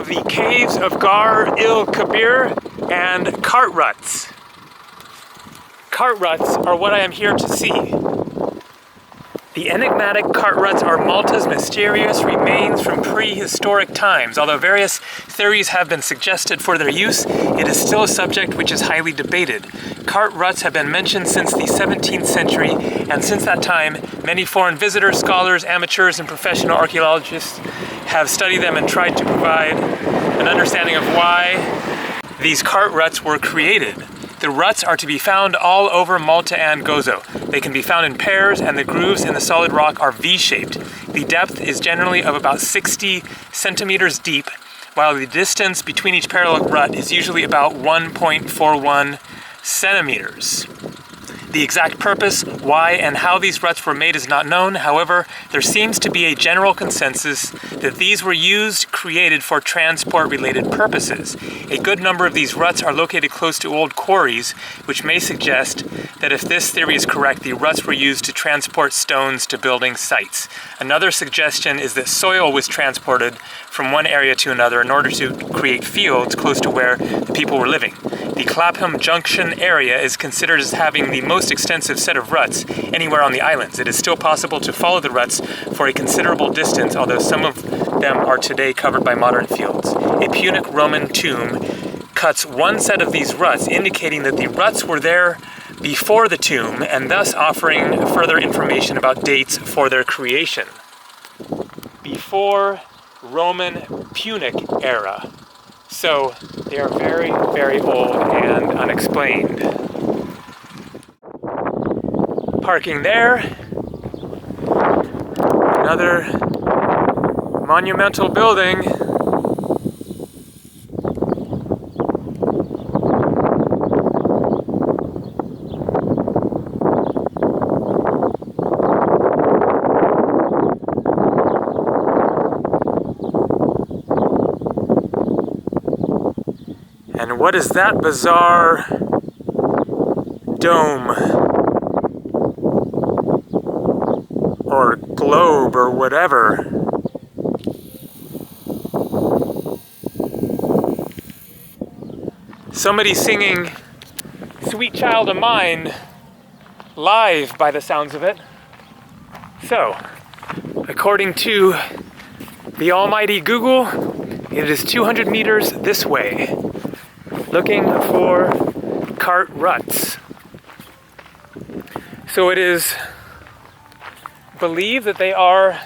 have the caves of Gar il Kabir and cart ruts. Cart ruts are what I am here to see. The enigmatic cart ruts are Malta's mysterious remains from prehistoric times. Although various theories have been suggested for their use, it is still a subject which is highly debated. Cart ruts have been mentioned since the 17th century, and since that time, many foreign visitors, scholars, amateurs, and professional archaeologists have studied them and tried to provide an understanding of why these cart ruts were created. The ruts are to be found all over Malta and Gozo. They can be found in pairs, and the grooves in the solid rock are V-shaped. The depth is generally of about 60 centimeters deep, while the distance between each parallel rut is usually about 1.41 centimeters. The exact purpose, why, and how these ruts were made is not known. However, there seems to be a general consensus that these were created for transport-related purposes. A good number of these ruts are located close to old quarries, which may suggest that if this theory is correct, the ruts were used to transport stones to building sites. Another suggestion is that soil was transported from one area to another in order to create fields close to where the people were living. The Clapham Junction area is considered as having the most extensive set of ruts anywhere on the islands. It is still possible to follow the ruts for a considerable distance, although some of them are today covered by modern fields. A Punic Roman tomb cuts one set of these ruts, indicating that the ruts were there before the tomb, and thus offering further information about dates for their creation. Before Roman Punic era. So they are very, very old and unexplained. Parking there. Another monumental building. And what is that bizarre dome or globe or whatever? Somebody singing "Sweet Child of Mine" live by the sounds of it. So, according to the almighty Google, it is 200 meters this way. Looking for cart ruts. So it is believed that they are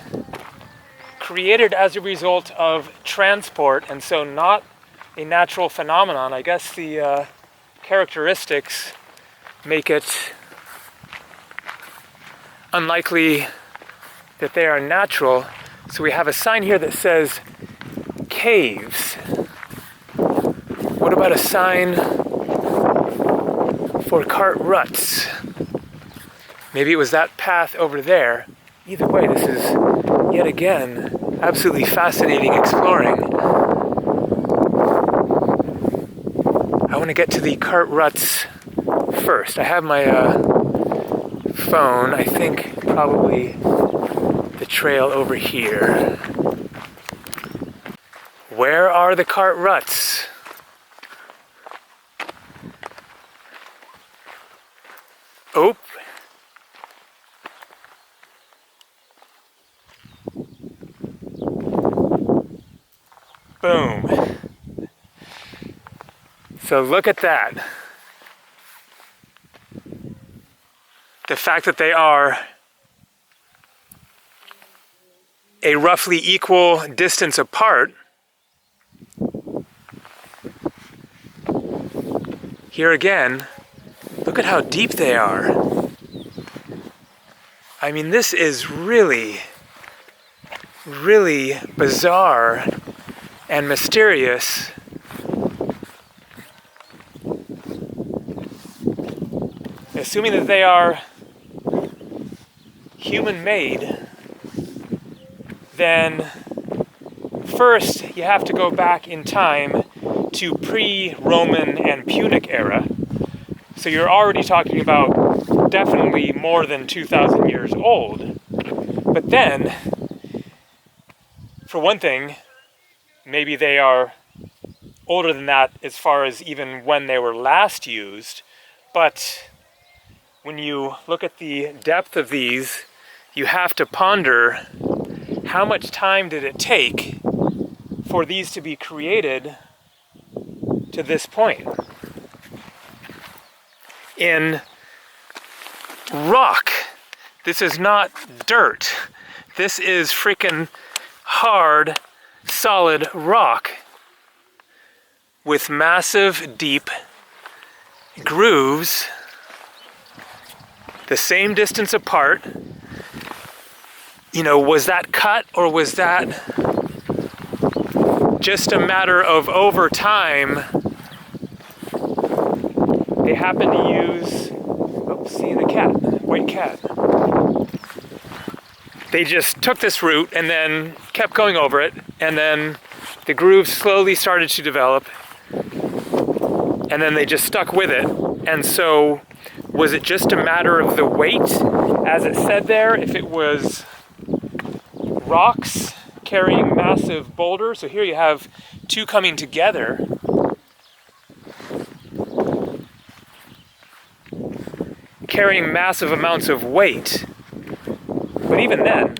created as a result of transport, and so not a natural phenomenon. I guess the characteristics make it unlikely that they are natural. So we have a sign here that says caves. What about a sign for cart ruts? Maybe it was that path over there. Either way, this is, yet again, absolutely fascinating exploring. I want to get to the cart ruts first. I have my phone, I think probably the trail over here. Where are the cart ruts? Oh. Boom. So look at that. The fact that they are a roughly equal distance apart. Here again, look at how deep they are. I mean, this is really, really bizarre and mysterious. Assuming that they are human-made, then first you have to go back in time to pre-Roman and Punic era. So you're already talking about definitely more than 2,000 years old. But then, for one thing, maybe they are older than that as far as even when they were last used. But when you look at the depth of these, you have to ponder how much time did it take for these to be created to this point. In rock, this is not dirt. This is freaking hard, solid rock with massive, deep grooves the same distance apart. You know, was that cut, or was that just a matter of over time they happen to use, oh, seeing a cat, white cat. They just took this route and then kept going over it, and then the grooves slowly started to develop, and then they just stuck with it. And so, was it just a matter of the weight, as it said there, if it was rocks carrying massive boulders? So here you have two coming together. Carrying massive amounts of weight. But even then,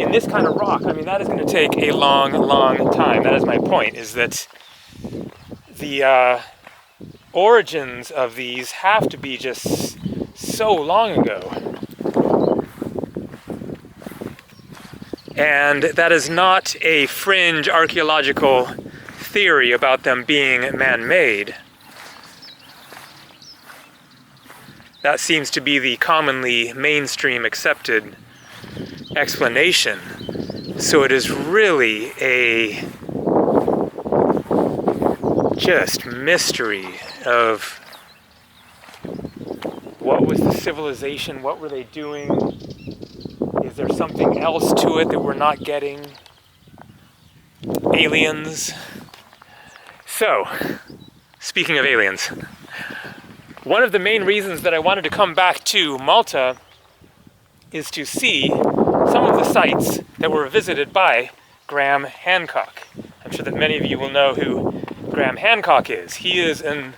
in this kind of rock, I mean, that is going to take a long, long time. That is my point, is that the origins of these have to be just so long ago. And that is not a fringe archaeological theory about them being man-made. That seems to be the commonly mainstream accepted explanation. So it is really a just mystery of what was the civilization, what were they doing, is there something else to it that we're not getting, aliens. So, speaking of aliens, one of the main reasons that I wanted to come back to Malta is to see some of the sites that were visited by Graham Hancock. I'm sure that many of you will know who Graham Hancock is. He is an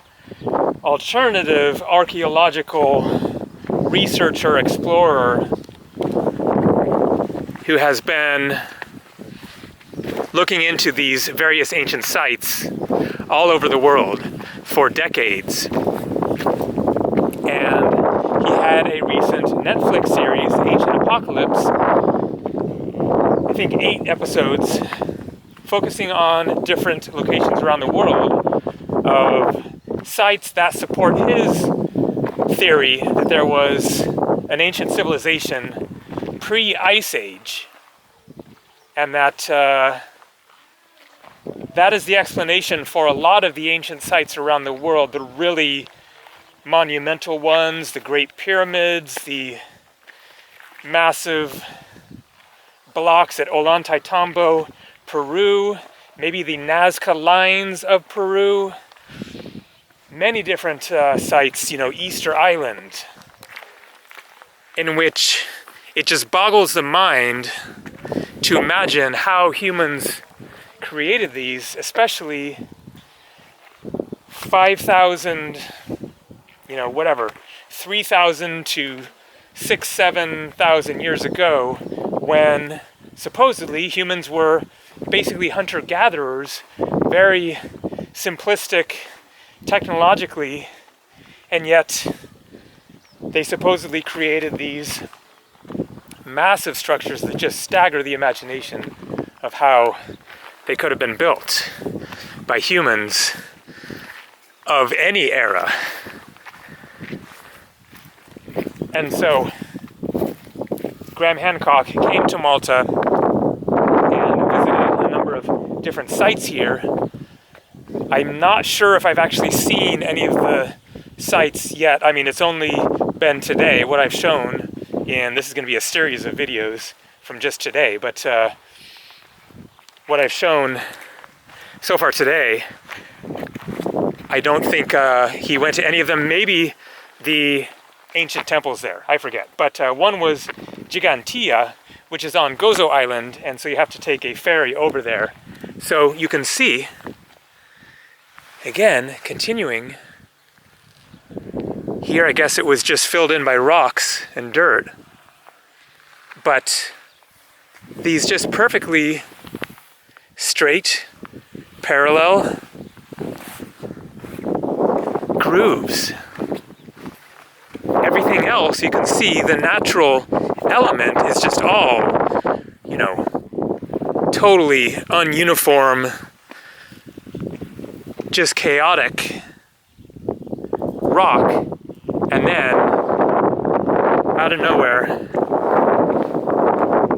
alternative archaeological researcher, explorer, who has been looking into these various ancient sites all over the world for decades. And he had a recent Netflix series, Ancient Apocalypse, I think 8 episodes, focusing on different locations around the world of sites that support his theory that there was an ancient civilization pre-Ice Age, and that that is the explanation for a lot of the ancient sites around the world, the really monumental ones, the Great Pyramids, the massive blocks at Ollantaytambo, Peru, maybe the Nazca Lines of Peru, many different sites, you know, Easter Island, in which it just boggles the mind to imagine how humans created these, especially 5,000, you know, whatever, 3,000 to 6,000, 7,000 years ago, when supposedly humans were basically hunter-gatherers, very simplistic technologically, and yet they supposedly created these massive structures that just stagger the imagination of how they could have been built by humans of any era. And so Graham Hancock came to Malta and visited a number of different sites here. I'm not sure if I've actually seen any of the sites yet. I mean, it's only been today, what I've shown, and this is going to be a series of videos from just today, but what I've shown so far today, I don't think he went to any of them. Maybe the ancient temples there, I forget. But one was Gigantia, which is on Gozo Island, and so you have to take a ferry over there. So you can see, again, continuing, here I guess it was just filled in by rocks and dirt, but these just perfectly straight, parallel grooves. Everything else, you can see the natural element is just all, you know, totally ununiform, just chaotic rock, and then out of nowhere,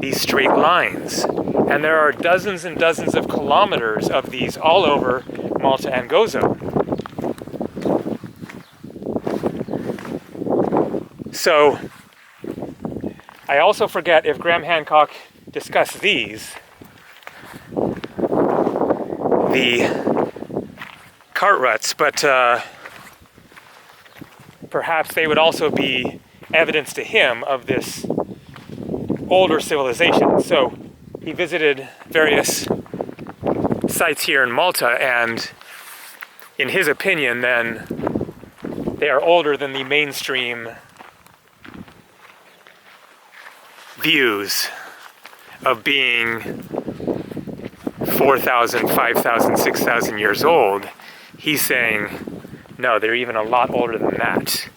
these straight lines. And there are dozens and dozens of kilometers of these all over Malta and Gozo. So, I also forget if Graham Hancock discussed these, the cart ruts, but perhaps they would also be evidence to him of this older civilization. So, he visited various sites here in Malta, and in his opinion, then, they are older than the mainstream views of being 4,000, 5,000, 6,000 years old. He's saying, no, they're even a lot older than that.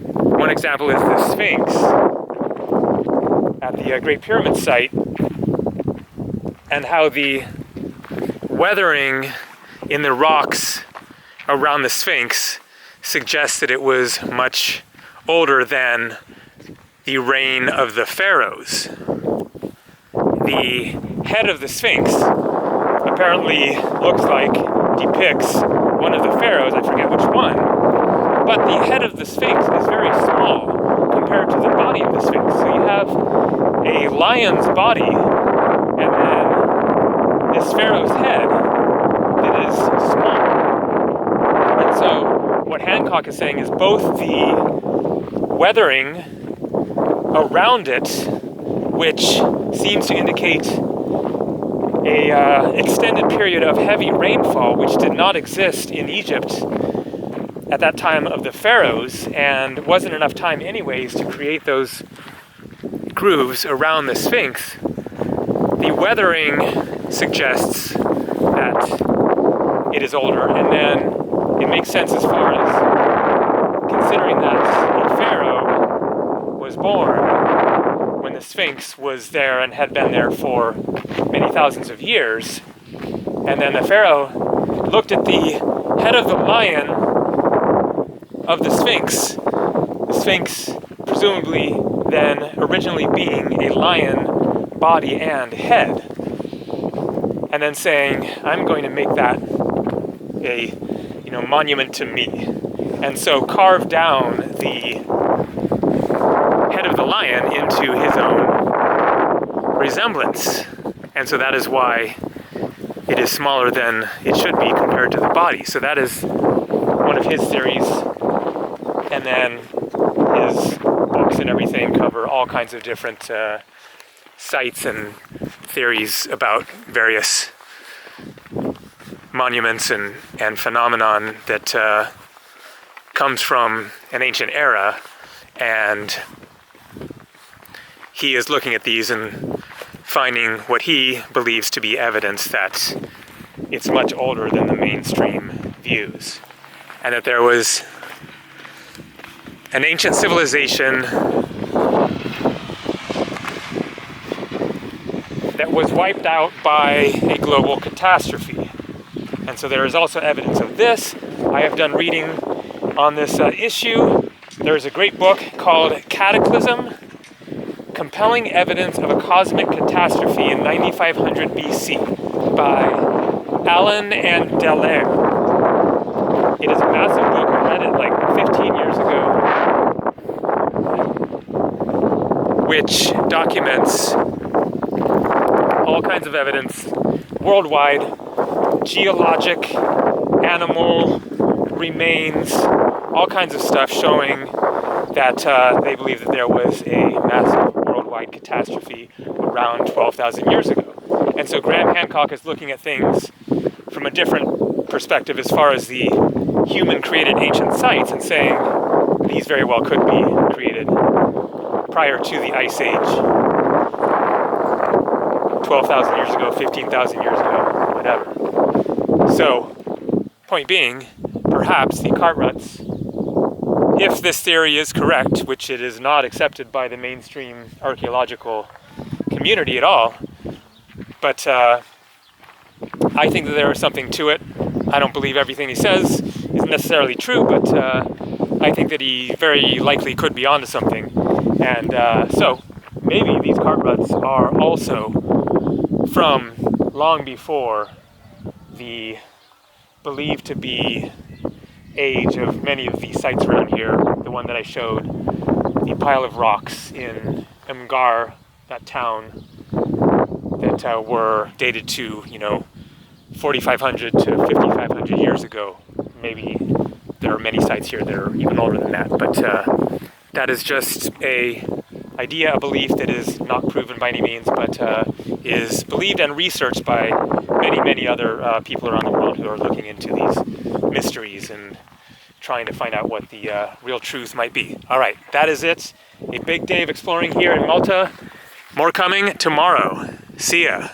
One example is the Sphinx at the Great Pyramid site, and how the weathering in the rocks around the Sphinx suggests that it was much older than the reign of the pharaohs. The head of the Sphinx apparently depicts one of the pharaohs, I forget which one, but the head of the Sphinx is very small compared to the body of the Sphinx. So you have a lion's body, and then this pharaoh's head that is small. And so what Hancock is saying is both the weathering around it, which seems to indicate a extended period of heavy rainfall, which did not exist in Egypt at that time of the pharaohs, and wasn't enough time anyways to create those grooves around the Sphinx. The weathering suggests that it is older, and then it makes sense as far as considering that a pharaoh was born when the Sphinx was there and had been there for many thousands of years. And then the pharaoh looked at the head of the lion of the Sphinx presumably then originally being a lion body and head, and then saying, I'm going to make that a monument to me. And so carved down the head of the lion into his own resemblance. And so that is why it is smaller than it should be compared to the body. So that is one of his theories. And then his books and everything cover all kinds of different sites and theories about various monuments and phenomenon that comes from an ancient era, and he is looking at these and finding what he believes to be evidence that it's much older than the mainstream views, and that there was an ancient civilization that was wiped out by a global catastrophe. And so there is also evidence of this. I have done reading on this issue. There is a great book called Cataclysm, Compelling Evidence of a Cosmic Catastrophe in 9500 BC by Allen and Delaire. It is a massive book. I read it like 15 years ago, which documents all kinds of evidence worldwide, geologic, animal remains, all kinds of stuff showing that they believe that there was a massive worldwide worldwide catastrophe around 12,000 years ago. And so Graham Hancock is looking at things from a different perspective as far as the human-created ancient sites and saying these very well could be created prior to the Ice Age, 12,000 years ago, 15,000 years ago, whatever. So, point being, perhaps the cart ruts, if this theory is correct, which it is not accepted by the mainstream archaeological community at all, but I think that there is something to it. I don't believe everything he says is necessarily true, but I think that he very likely could be onto something. And so maybe these cart ruts are also from long before the believed to be age of many of these sites around here. The one that I showed, the pile of rocks in Mgar, that town, that were dated to, 4,500 to 5,500 years ago. Maybe there are many sites here that are even older than that, but that is just a idea, a belief that is not proven by any means, but is believed and researched by many, many other people around the world who are looking into these mysteries and trying to find out what the real truth might be. All right, that is it. A big day of exploring here in Malta. More coming tomorrow. See ya.